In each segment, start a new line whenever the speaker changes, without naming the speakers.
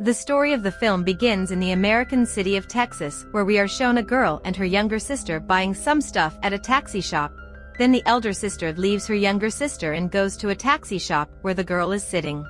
The story of the film begins in the American city of Texas, where we are shown a girl and her younger sister buying some stuff at a taxi shop. Then the elder sister leaves her younger sister and goes to a taxi shop where the girl is sitting.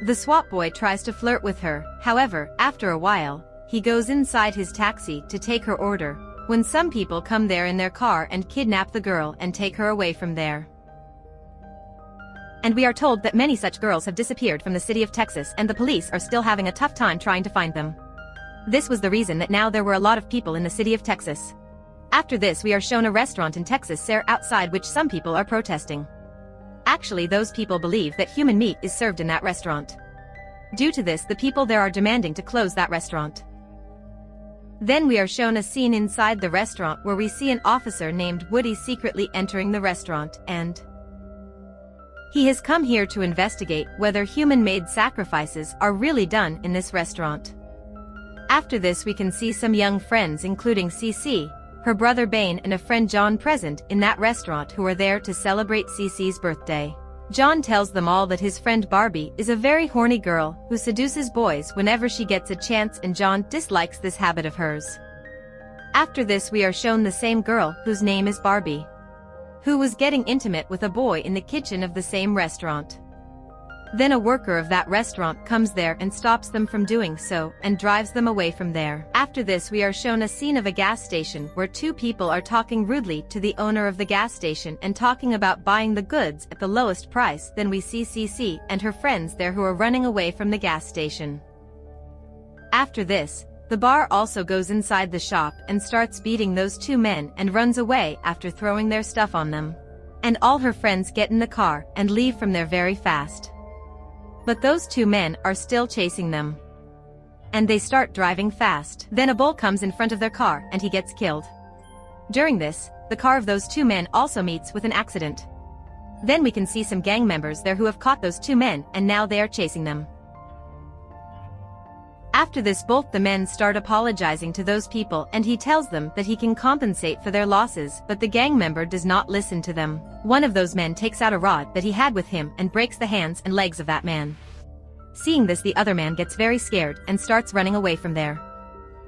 The swap boy tries to flirt with her, however, after a while, he goes inside his taxi to take her order, when some people come there in their car and kidnap the girl and take her away from there. And we are told that many such girls have disappeared from the city of Texas and the police are still having a tough time trying to find them. This was the reason that now there were a lot of people in the city of Texas. After this we are shown a restaurant in Texas outside which some people are protesting. Actually those people believe that human meat is served in that restaurant. Due to this the people there are demanding to close that restaurant. Then we are shown a scene inside the restaurant where we see an officer named Woody secretly entering the restaurant and he has come here to investigate whether human-made sacrifices are really done in this restaurant. After this we can see some young friends including Cece, her brother Bane and a friend John present in that restaurant who are there to celebrate Cece's birthday. John tells them all that his friend Barbie is a very horny girl who seduces boys whenever she gets a chance and John dislikes this habit of hers. After this we are shown the same girl whose name is Barbie, who was getting intimate with a boy in the kitchen of the same restaurant. Then a worker of that restaurant comes there and stops them from doing so and drives them away from there. After this we are shown a scene of a gas station where two people are talking rudely to the owner of the gas station and talking about buying the goods at the lowest price. Then we see Cece and her friends there who are running away from the gas station. After this, the bar also goes inside the shop and starts beating those two men and runs away after throwing their stuff on them. And all her friends get in the car and leave from there very fast. But those two men are still chasing them. And they start driving fast. Then a bull comes in front of their car and he gets killed. During this, the car of those two men also meets with an accident. Then we can see some gang members there who have caught those two men and now they are chasing them. After this both the men start apologizing to those people and he tells them that he can compensate for their losses, but the gang member does not listen to them. One of those men takes out a rod that he had with him and breaks the hands and legs of that man. Seeing this the other man gets very scared and starts running away from there.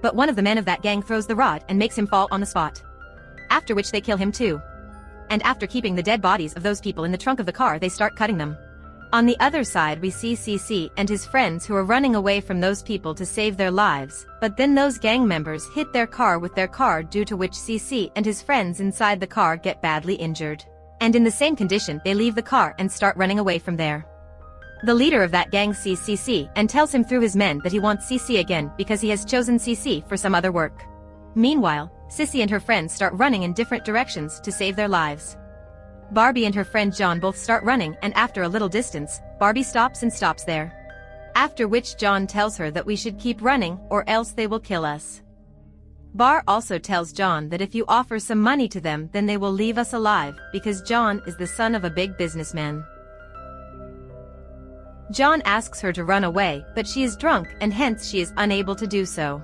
But one of the men of that gang throws the rod and makes him fall on the spot. After which they kill him too. And after keeping the dead bodies of those people in the trunk of the car they start cutting them. On the other side we see Cece and his friends who are running away from those people to save their lives, but then those gang members hit their car with their car, due to which Cece and his friends inside the car get badly injured. And in the same condition they leave the car and start running away from there. The leader of that gang sees Cece and tells him through his men that he wants Cece again because he has chosen Cece for some other work. Meanwhile, Cece and her friends start running in different directions to save their lives. Barbie and her friend John both start running and after a little distance, Barbie stops and stops there. After which John tells her that we should keep running or else they will kill us. Bar also tells John that if you offer some money to them then they will leave us alive because John is the son of a big businessman. John asks her to run away but she is drunk and hence she is unable to do so.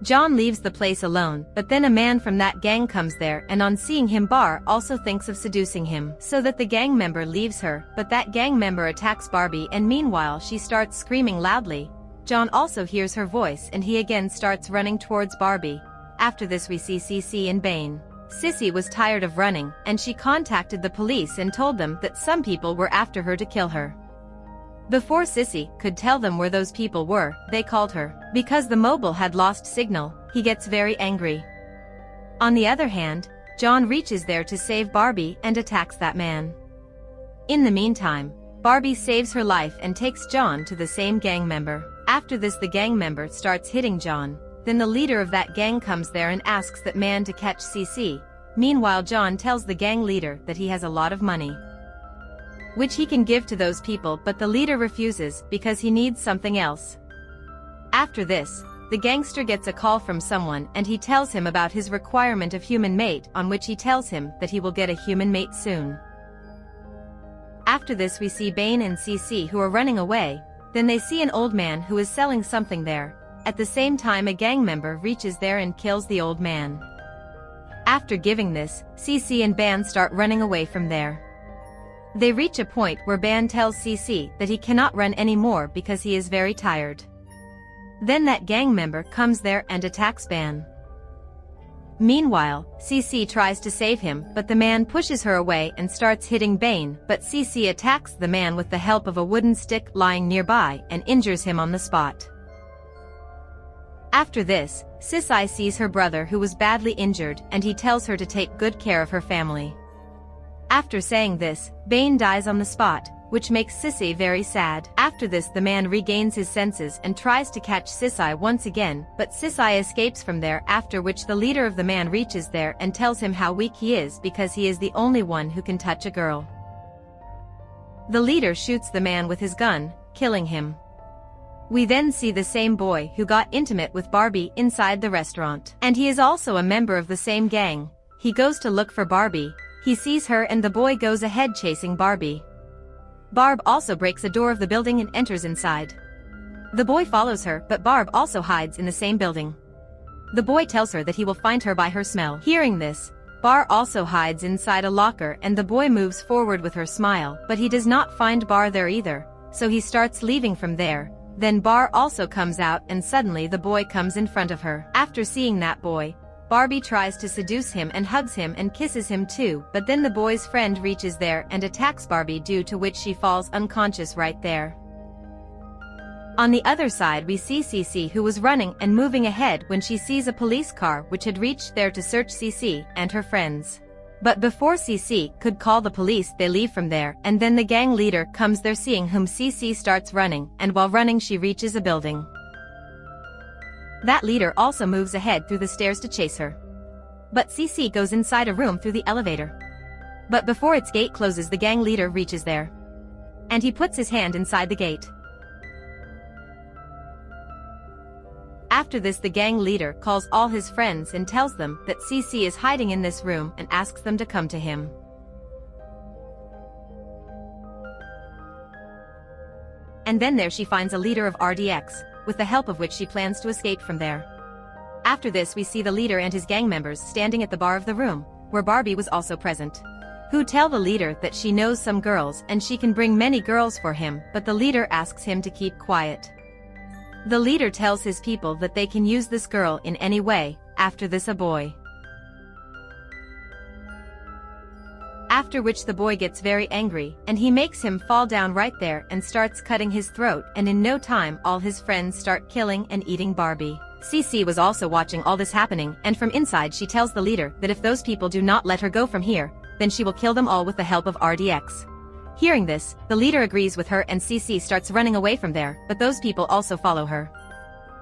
John leaves the place alone, but then a man from that gang comes there and on seeing him Bar also thinks of seducing him, so that the gang member leaves her, but that gang member attacks Barbie and meanwhile she starts screaming loudly. John also hears her voice and he again starts running towards Barbie. After this we see Cece and Bane. Cece was tired of running and she contacted the police and told them that some people were after her to kill her. Before Cece could tell them where those people were, they called her. Because the mobile had lost signal, he gets very angry. On the other hand, John reaches there to save Barbie and attacks that man. In the meantime, Barbie saves her life and takes John to the same gang member. After this the gang member starts hitting John. Then the leader of that gang comes there and asks that man to catch Cece. Meanwhile John tells the gang leader that he has a lot of money, which he can give to those people, but the leader refuses because he needs something else. After this, the gangster gets a call from someone and he tells him about his requirement of human mate, on which he tells him that he will get a human mate soon. After this we see Bane and Cece who are running away, then they see an old man who is selling something there. At the same time a gang member reaches there and kills the old man. After giving this, Cece and Bane start running away from there. They reach a point where Ban tells CC that he cannot run anymore because he is very tired. Then that gang member comes there and attacks Ban. Meanwhile, CC tries to save him, but the man pushes her away and starts hitting Bane, but CC attacks the man with the help of a wooden stick lying nearby and injures him on the spot. After this, Sisai sees her brother who was badly injured and he tells her to take good care of her family. After saying this, Bane dies on the spot, which makes Sissy very sad. After this, the man regains his senses and tries to catch Sisai once again, but Sisai escapes from there, after which the leader of the man reaches there and tells him how weak he is because he is the only one who can touch a girl. The leader shoots the man with his gun, killing him. We then see the same boy who got intimate with Barbie inside the restaurant. And he is also a member of the same gang. He goes to look for Barbie. He sees her and the boy goes ahead chasing Barbie. Barb also breaks a door of the building and enters inside. The boy follows her, but Barb also hides in the same building. The boy tells her that he will find her by her smell. Hearing this, Bar also hides inside a locker and the boy moves forward with her smile, but he does not find Bar there either, so he starts leaving from there. Then Bar also comes out and suddenly the boy comes in front of her. After seeing that boy, Barbie tries to seduce him and hugs him and kisses him too, but then the boy's friend reaches there and attacks Barbie, due to which she falls unconscious right there. On the other side, we see CC, who was running and moving ahead when she sees a police car which had reached there to search CC and her friends. But before CC could call the police, they leave from there, and then the gang leader comes there, seeing whom CC starts running, and while running she reaches a building. That leader also moves ahead through the stairs to chase her. But CC goes inside a room through the elevator. But before its gate closes, the gang leader reaches there. And he puts his hand inside the gate. After this, the gang leader calls all his friends and tells them that CC is hiding in this room and asks them to come to him. And then there she finds a leader of RDX, with the help of which she plans to escape from there. After this, we see the leader and his gang members standing at the bar of the room, where Barbie was also present, who tell the leader that she knows some girls and she can bring many girls for him, but the leader asks him to keep quiet. The leader tells his people that they can use this girl in any way. After this, a boy. After which the boy gets very angry, and he makes him fall down right there and starts cutting his throat, and in no time all his friends start killing and eating Barbie. CC was also watching all this happening, and from inside she tells the leader that if those people do not let her go from here, then she will kill them all with the help of RDX. Hearing this, the leader agrees with her and CC starts running away from there, but those people also follow her.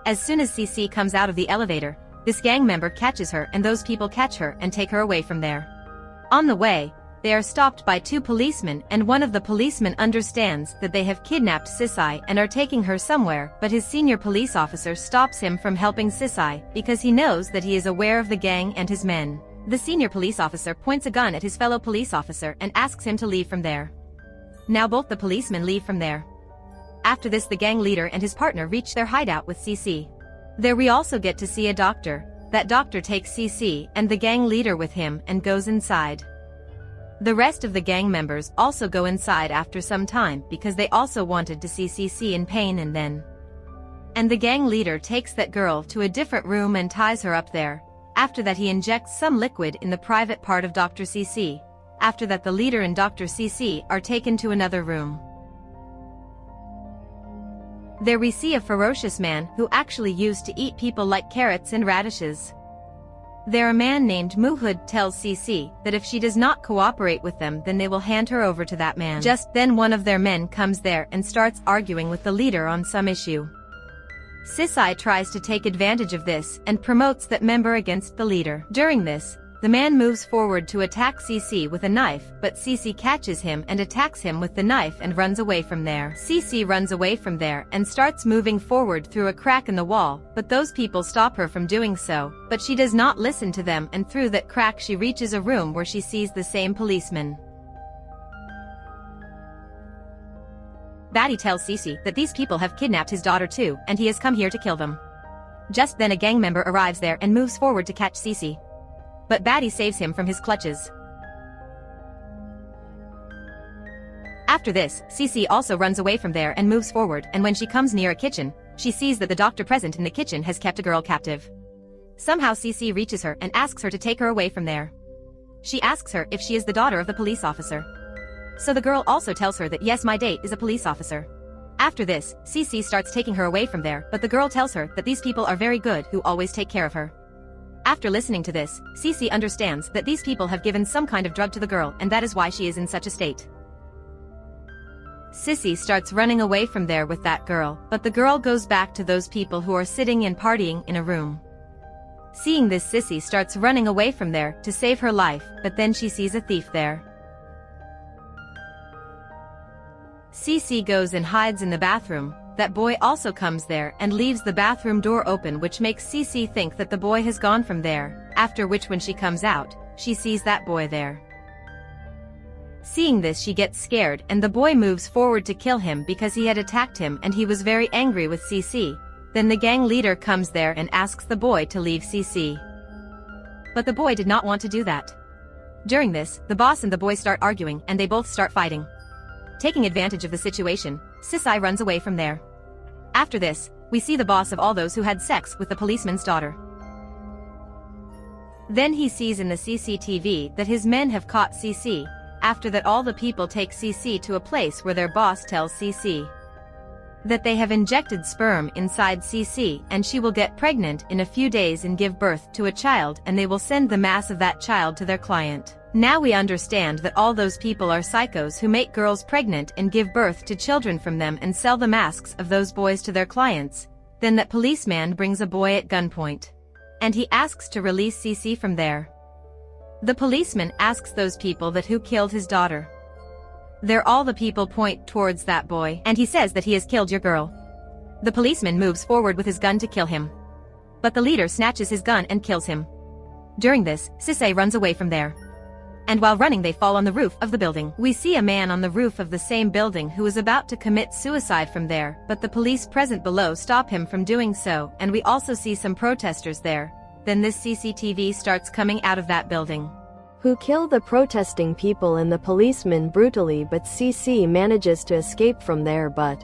As soon as CC comes out of the elevator, this gang member catches her and those people catch her and take her away from there. On the way, they are stopped by two policemen, and one of the policemen understands that they have kidnapped Sisai and are taking her somewhere, but his senior police officer stops him from helping Sisai because he knows that he is aware of the gang and his men. The senior police officer points a gun at his fellow police officer and asks him to leave from there. Now both the policemen leave from there. After this, the gang leader and his partner reach their hideout with CC. There we also get to see a doctor. That doctor takes CC and the gang leader with him and goes inside. The rest of the gang members also go inside after some time because they also wanted to see CC in pain, and the gang leader takes that girl to a different room and ties her up there. After that, he injects some liquid in the private part of Dr. CC. After that, the leader and Dr. CC are taken to another room. There we see a ferocious man who actually used to eat people like carrots and radishes. There a man named Muhud tells CC that if she does not cooperate with them, then they will hand her over to that man. Just then one of their men comes there and starts arguing with the leader on some issue. Sisai tries to take advantage of this and promotes that member against the leader. During this, the man moves forward to attack CC with a knife, but CC catches him and attacks him with the knife and runs away from there. CC runs away from there and starts moving forward through a crack in the wall, but those people stop her from doing so, but she does not listen to them, and through that crack she reaches a room where she sees the same policeman. Batty tells CC that these people have kidnapped his daughter too, and he has come here to kill them. Just then a gang member arrives there and moves forward to catch CC. But Batty saves him from his clutches. After this, Cece also runs away from there and moves forward, and when she comes near a kitchen, she sees that the doctor present in the kitchen has kept a girl captive. Somehow Cece reaches her and asks her to take her away from there. She asks her if she is the daughter of the police officer. So the girl also tells her that yes, my date is a police officer. After this, Cece starts taking her away from there, but the girl tells her that these people are very good who always take care of her. After listening to this, Cece understands that these people have given some kind of drug to the girl and that is why she is in such a state. Cece starts running away from there with that girl, but the girl goes back to those people who are sitting and partying in a room. Seeing this, Cece starts running away from there to save her life, but then she sees a thief there. Cece goes and hides in the bathroom. That boy also comes there and leaves the bathroom door open, which makes Cece think that the boy has gone from there, after which when she comes out, she sees that boy there. Seeing this, she gets scared and the boy moves forward to kill him because he had attacked him and he was very angry with Cece. Then the gang leader comes there and asks the boy to leave Cece. But the boy did not want to do that. During this, the boss and the boy start arguing and they both start fighting. Taking advantage of the situation, Cece runs away from there. After this, we see the boss of all those who had sex with the policeman's daughter. Then he sees in the CCTV that his men have caught Cece. After that, all the people take Cece to a place where their boss tells Cece that they have injected sperm inside Cece and she will get pregnant in a few days and give birth to a child, and they will send the mass of that child to their client. Now we understand that all those people are psychos who make girls pregnant and give birth to children from them and sell the masks of those boys to their clients. Then that policeman brings a boy at gunpoint. And he asks to release Cece from there. The policeman asks those people that who killed his daughter. There all the people point towards that boy and he says that he has killed your girl. The policeman moves forward with his gun to kill him. But the leader snatches his gun and kills him. During this, Cece runs away from there. And while running they fall on the roof of the building. We see a man on the roof of the same building who is about to commit suicide from there, but the police present below stop him from doing so, and we also see some protesters there. Then this CCTV starts coming out of that building.
Who kill the protesting people and the policeman brutally, but Cece manages to escape from there, but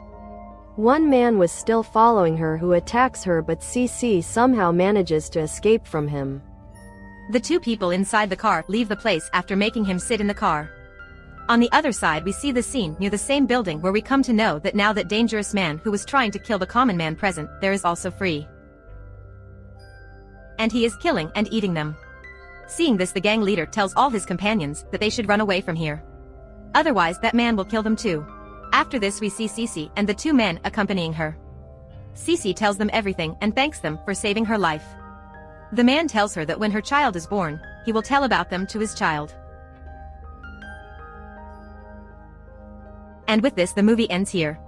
one man was still following her who attacks her, but Cece somehow manages to escape from him.
The two people inside the car leave the place after making him sit in the car. On the other side we see the scene near the same building where we come to know that now that dangerous man who was trying to kill the common man present there is also free. And he is killing and eating them. Seeing this, the gang leader tells all his companions that they should run away from here. Otherwise that man will kill them too. After this we see Cece and the two men accompanying her. Cece tells them everything and thanks them for saving her life. The man tells her that when her child is born, he will tell about them to his child. And with this the movie ends here.